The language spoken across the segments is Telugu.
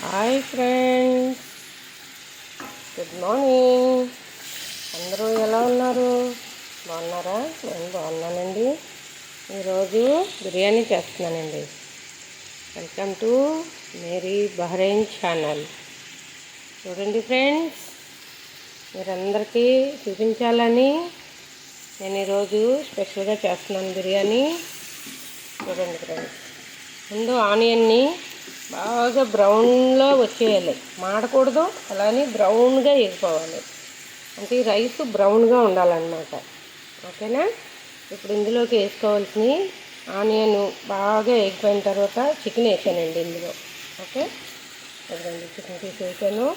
Hi friends, good morning. అందరూ ఎలా ఉన్నారు? బాగున్నారా? నేను బాగున్నానండి. ఈరోజు బిర్యానీ చేస్తున్నానండి. Welcome to Meri Bahrain channel. చూడండి ఫ్రెండ్స్, మీరందరికీ చూపించాలని నేను ఈరోజు స్పెషల్గా చేస్తున్నాను బిర్యానీ. చూడండి ఫ్రెండ్స్, ముందు ఆనియన్ని బాగా బ్రౌన్లో వచ్చేయాలి, మాడకూడదు, అలానే బ్రౌన్గా ఎగిపోవాలి. అంటే ఈ రైస్ బ్రౌన్గా ఉండాలన్నమాట. ఓకేనా? ఇప్పుడు ఇందులోకి వేసుకోవాల్సిన ఆనియన్ బాగా ఎగిపోయిన తర్వాత చికెన్ వేసానండి ఇందులో. ఓకే, ఇదిగోండి చికెన్ తీసేసాను.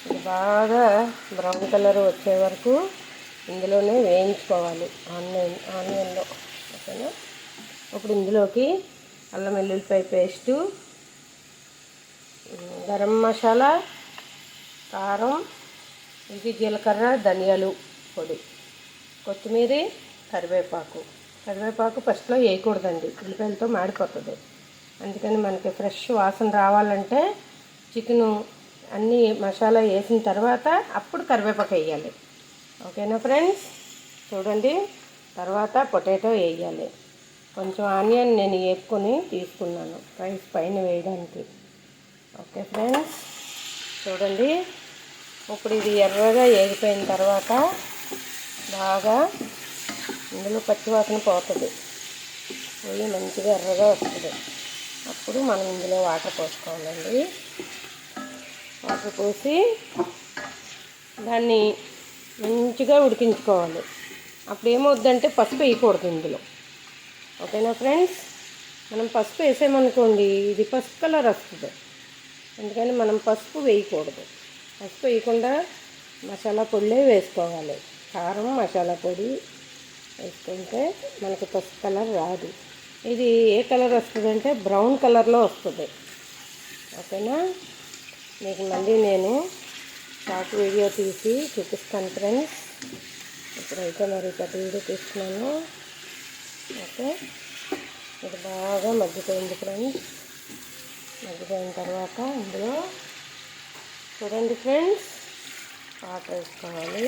ఇది బాగా బ్రౌన్ కలర్ వచ్చే వరకు ఇందులోనే వేయించుకోవాలి ఆనియన్లో. ఓకేనా? ఇప్పుడు ఇందులోకి అల్లం వెల్లుల్లిపాయ పేస్టు, గరం మసాలా, కారం, ఇది జీలకర్ర, ధనియాలు పొడి, కొత్తిమీర, కరివేపాకు ఫస్ట్లో వేయకూడదండి, ఉల్లిపాయలతో మాడిపోతుంది. అందుకని మనకి ఫ్రెష్ వాసన రావాలంటే చికెను అన్నీ మసాలా వేసిన తర్వాత అప్పుడు కరివేపాకు వేయాలి. ఓకేనా ఫ్రెండ్స్? చూడండి, తర్వాత పొటాటో వేయాలి. కొంచెం ఆనియన్ నేను వేపుకొని తీసుకున్నాను రైస్ పైన వేయడానికి. ఓకే ఫ్రెండ్స్, చూడండి, ఇప్పుడు ఇది ఎర్రగా వేగిపోయిన తర్వాత బాగా ఇందులో పచ్చివాసన పోతుంది, పోయి మంచిగా ఎర్రగా వస్తుంది. అప్పుడు మనం ఇందులో వాటర్ పోసుకోవాలండి. వాటర్ పోసి దాన్ని మంచిగా ఉడికించుకోవాలి. అప్పుడు ఏమవుద్దంటే పసుపు వేయకూడదు ఇందులో. ఓకేనా ఫ్రెండ్స్? మనం పసుపు వేసామనుకోండి, ఇది పసుపు కలర్ వస్తుంది. అందుకని మనం పసుపు వేయకూడదు. పసుపు వేయకుండా మసాలా పొడిలే వేసుకోవాలి. కారం, మసాలా పొడి వేసుకుంటే మనకి పసుపు కలర్ రాదు. ఇది ఏ కలర్ వస్తుంది అంటే బ్రౌన్ కలర్లో వస్తుంది. ఓకేనా? మీకు మళ్ళీ నేను షార్ట్ వీడియో తీసి చూపిస్తాను ఫ్రెండ్స్. ఇప్పుడైతే మరి పెద్ద వీడియో తీస్తున్నాను. ఓకే, ఇది బాగా మగ్గిపోయింది ఫ్రెండ్స్. మగ్గిపోయిన తర్వాత ఇందులో చూడండి ఫ్రెండ్స్, వాటర్ వేసుకోవాలి.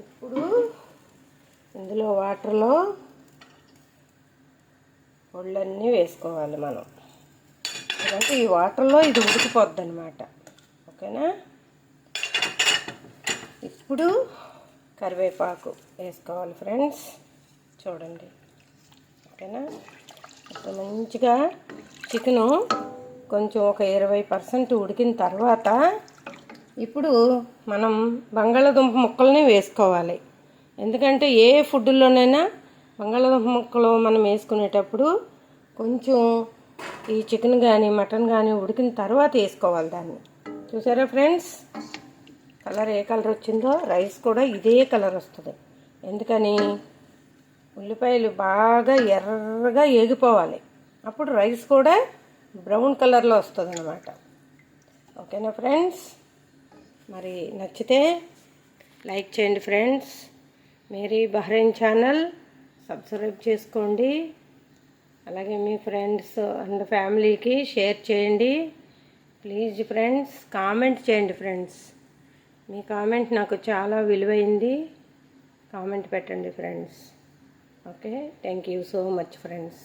ఇప్పుడు ఇందులో వాటర్లో పొళ్ళన్నీ వేసుకోవాలి మనం. ఎందుకంటే ఈ వాటర్లో ఇది ఉడికిపోద్ది అన్నమాట. ఓకేనా? ఇప్పుడు కరివేపాకు వేసుకోవాలి ఫ్రెండ్స్. చూడండి. ఓకేనా? ఇప్పుడు మంచిగా చికెను కొంచెం ఒక 20% ఉడికిన తర్వాత ఇప్పుడు మనం బంగాళాదుంప ముక్కల్ని వేసుకోవాలి. ఎందుకంటే ఏ ఫుడ్లోనైనా బంగాళాదుంప ముక్కలు మనం వేసుకునేటప్పుడు కొంచెం ఈ చికెన్ కానీ మటన్ కానీ ఉడికిన తర్వాత వేసుకోవాలి దాన్ని. చూసారా ఫ్రెండ్స్, కలర్ ఏ కలర్ వచ్చిందో? రైస్ కూడా ఇదే కలర్ వస్తుంది. ఎందుకని? ఉల్లిపాయలు బాగా ఎర్రగా ఏగిపోవాలి. అప్పుడు రైస్ కూడా బ్రౌన్ కలర్లో వస్తుంది అన్నమాట. ఓకేనా ఫ్రెండ్స్? మరి నచ్చితే లైక్ చేయండి friends. Meri Bahrain channel subscribe చేసుకోండి. అలాగే మీ ఫ్రెండ్స్ అండ్ ఫ్యామిలీకి షేర్ చేయండి. ప్లీజ్ ఫ్రెండ్స్, కామెంట్ చేయండి ఫ్రెండ్స్. మీ కామెంట్ నాకు చాలా విలువైంది. కామెంట్ పెట్టండి friends. Okay, thank you so much friends.